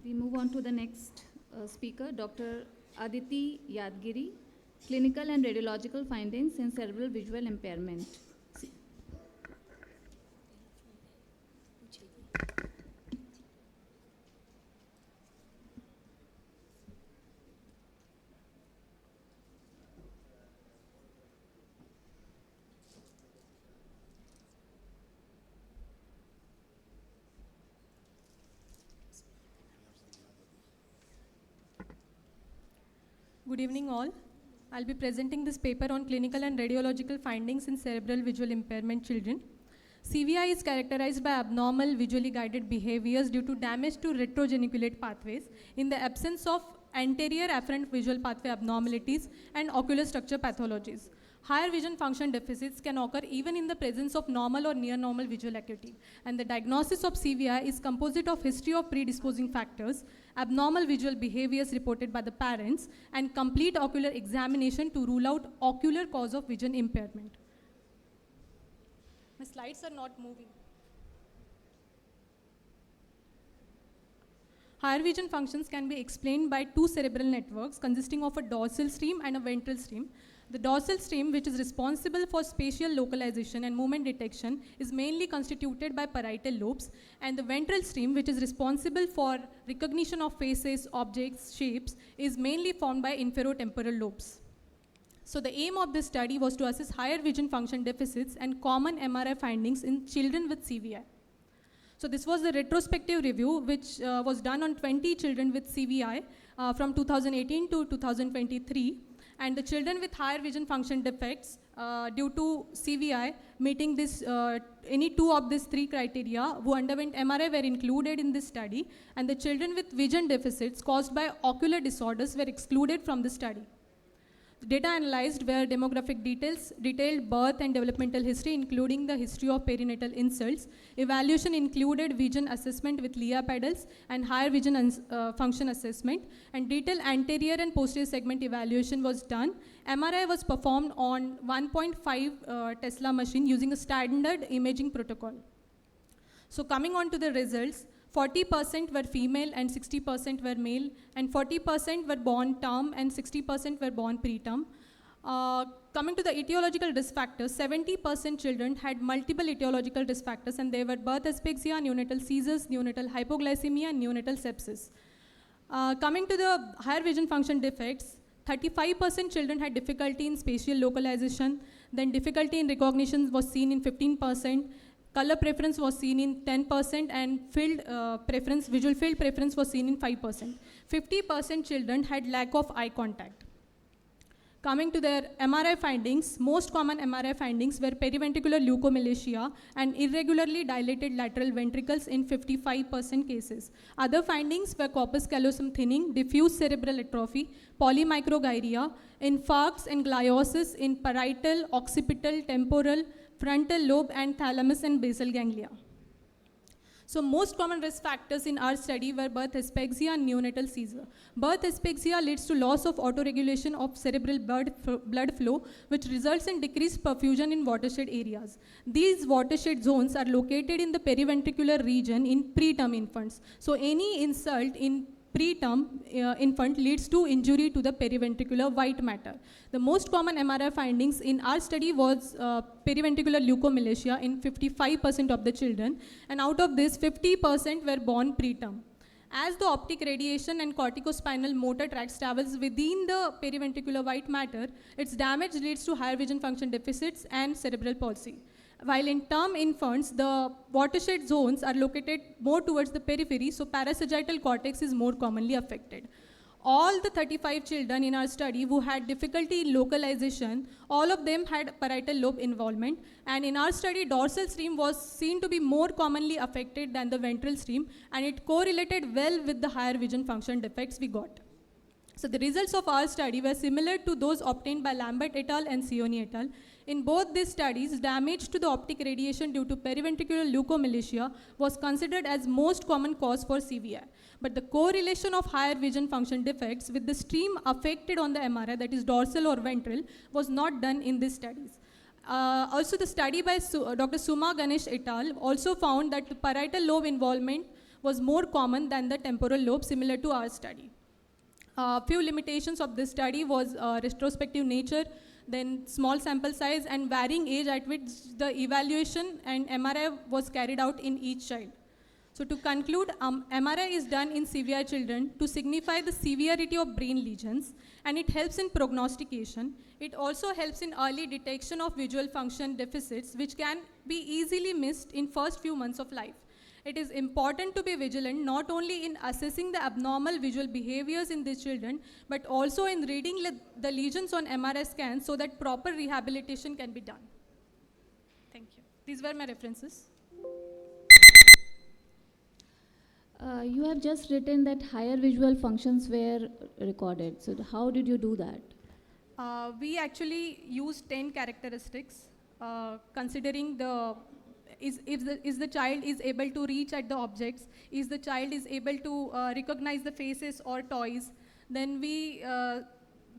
We move on to the next speaker, Dr. Aditi Yadgiri, Clinical and Radiological Findings in Cerebral Visual Impairment. Good evening all. I'll be presenting this paper on clinical and radiological findings in cerebral visual impairment children. CVI is characterized by abnormal visually guided behaviors due to damage to retrogeniculate pathways in the absence of anterior afferent visual pathway abnormalities and ocular structure pathologies. Higher vision function deficits can occur even in the presence of normal or near normal visual acuity. And the diagnosis of CVI is composite of history of predisposing factors, abnormal visual behaviors reported by the parents, and complete ocular examination to rule out ocular cause of vision impairment. My slides are not moving. Higher vision functions can be explained by two cerebral networks consisting of a dorsal stream and a ventral stream. The dorsal stream, which is responsible for spatial localization and movement detection, is mainly constituted by parietal lobes, and the ventral stream, which is responsible for recognition of faces, objects, shapes, is mainly formed by inferotemporal lobes. So the aim of this study was to assess higher vision function deficits and common MRI findings in children with CVI. So this was the retrospective review, which was done on 20 children with CVI from 2018 to 2023. And the children with higher vision function defects due to CVI meeting this, any two of these three criteria who underwent MRI were included in this study, and the children with vision deficits caused by ocular disorders were excluded from the study. The data analyzed were demographic details, detailed birth and developmental history, including the history of perinatal insults. Evaluation included vision assessment with Lea pedals and higher vision function assessment, and detailed anterior and posterior segment evaluation was done. MRI was performed on 1.5 Tesla machine using a standard imaging protocol. So coming on to the results, 40% were female and 60% were male, and 40% were born term and 60% were born preterm. Coming to the etiological risk factors, 70% children had multiple etiological risk factors, and they were birth asphyxia, neonatal seizures, neonatal hypoglycemia, and neonatal sepsis. Coming to the higher vision function defects, 35% children had difficulty in spatial localization, then difficulty in recognition was seen in 15%. Color preference was seen in 10%, and visual field preference was seen in 5%. 50% children had lack of eye contact. Coming to their MRI findings, most common MRI findings were periventricular leukomalacia and irregularly dilated lateral ventricles in 55% cases. Other findings were corpus callosum thinning, diffuse cerebral atrophy, polymicrogyria, infarcts and gliosis in parietal, occipital, temporal, frontal lobe, and thalamus and basal ganglia. So most common risk factors in our study were birth asphyxia and neonatal seizure. Birth asphyxia leads to loss of autoregulation of cerebral blood flow, which results in decreased perfusion in watershed areas. These watershed zones are located in the periventricular region in preterm infants. So any insult in preterm infant leads to injury to the periventricular white matter. The most common MRI findings in our study was periventricular leukomalacia in 55% of the children, and out of this, 50% were born preterm. As the optic radiation and corticospinal motor tracts travels within the periventricular white matter, its damage leads to higher vision function deficits and cerebral palsy. While in term infants, the watershed zones are located more towards the periphery, so parasagittal cortex is more commonly affected. All the 35 children in our study who had difficulty in localization, all of them had parietal lobe involvement, and in our study, dorsal stream was seen to be more commonly affected than the ventral stream, and it correlated well with the higher vision function defects we got. So the results of our study were similar to those obtained by Lambert et al. And Sioni et al. In both these studies, damage to the optic radiation due to periventricular leukomalacia was considered as most common cause for CVI. But the correlation of higher vision function defects with the stream affected on the MRI, that is dorsal or ventral, was not done in these studies. Also, the study by Dr. Suma Ganesh et al. Also found that the parietal lobe involvement was more common than the temporal lobe, similar to our study. Few limitations of this study was retrospective nature, then small sample size, and varying age at which the evaluation and MRI was carried out in each child. So to conclude, MRI is done in severe children to signify the severity of brain lesions, and it helps in prognostication. It also helps in early detection of visual function deficits, which can be easily missed in first few months of life. It is important to be vigilant not only in assessing the abnormal visual behaviors in these children, but also in reading the lesions on MRI scans so that proper rehabilitation can be done. Thank you. These were my references. You have just written that higher visual functions were recorded. So how did you do that? We actually used 10 characteristics, considering is the child is able to reach at the objects, is the child is able to recognize the faces or toys. Then we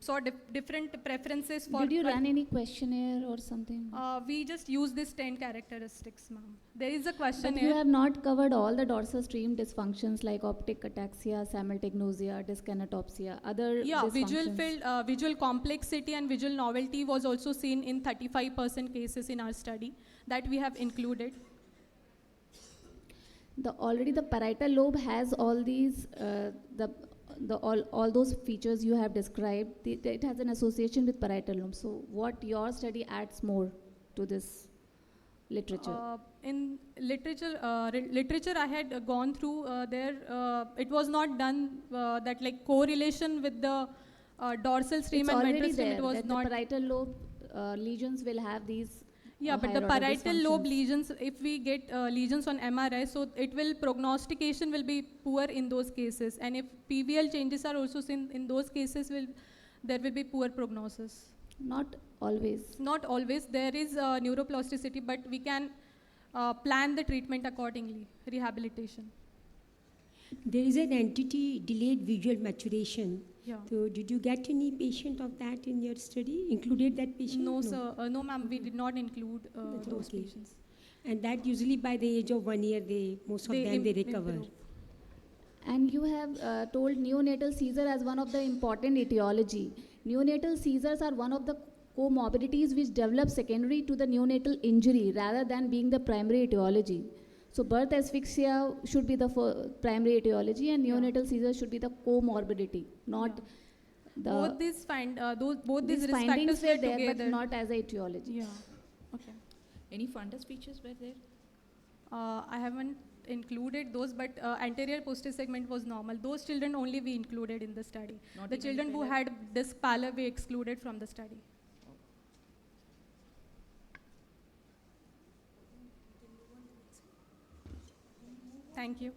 saw different preferences for. Did you run any questionnaire or something? We just use these 10 characteristics, ma'am. There is a questionnaire. But you have not covered all the dorsal stream dysfunctions like optic ataxia, simultagnosia, dyskinetopsia, other dysfunctions. Visual complexity and visual novelty was also seen in 35% cases in our study that we have included. Already the parietal lobe has all these, all those features you have described. It has an association with parietal lobe. So what your study adds more to this literature? In literature, I had gone through it was not done that like correlation with the dorsal stream and ventral stream. It was that not. The parietal lobe lesions will have these. Yeah, but the parietal lobe lesions, if we get lesions on MRI, so it will, prognostication will be poor in those cases. And if PVL changes are also seen in those cases, there will be poor prognosis. Not always. Not always. There is neuroplasticity, but we can plan the treatment accordingly, rehabilitation. There is an entity delayed visual maturation. Yeah. So did you get any patient of that in your study? Included that patient? No, sir. No, ma'am. We did not include those okay. patients. And that usually by the age of 1 year, most of them recover. Improve. And you have told neonatal seizure as one of the important etiology. Neonatal seizures are one of the comorbidities which develop secondary to the neonatal injury rather than being the primary etiology. So birth asphyxia should be the primary etiology, and neonatal seizure should be the comorbidity, not the. Both these these risk findings factors were were there, together. but not as a etiology. Yeah. Okay. Any fundus features were there? I haven't included those, but anterior posterior segment was normal. Those children only we included in the study. Not The even children who pallor? had disc pallor we excluded from the study. Thank you.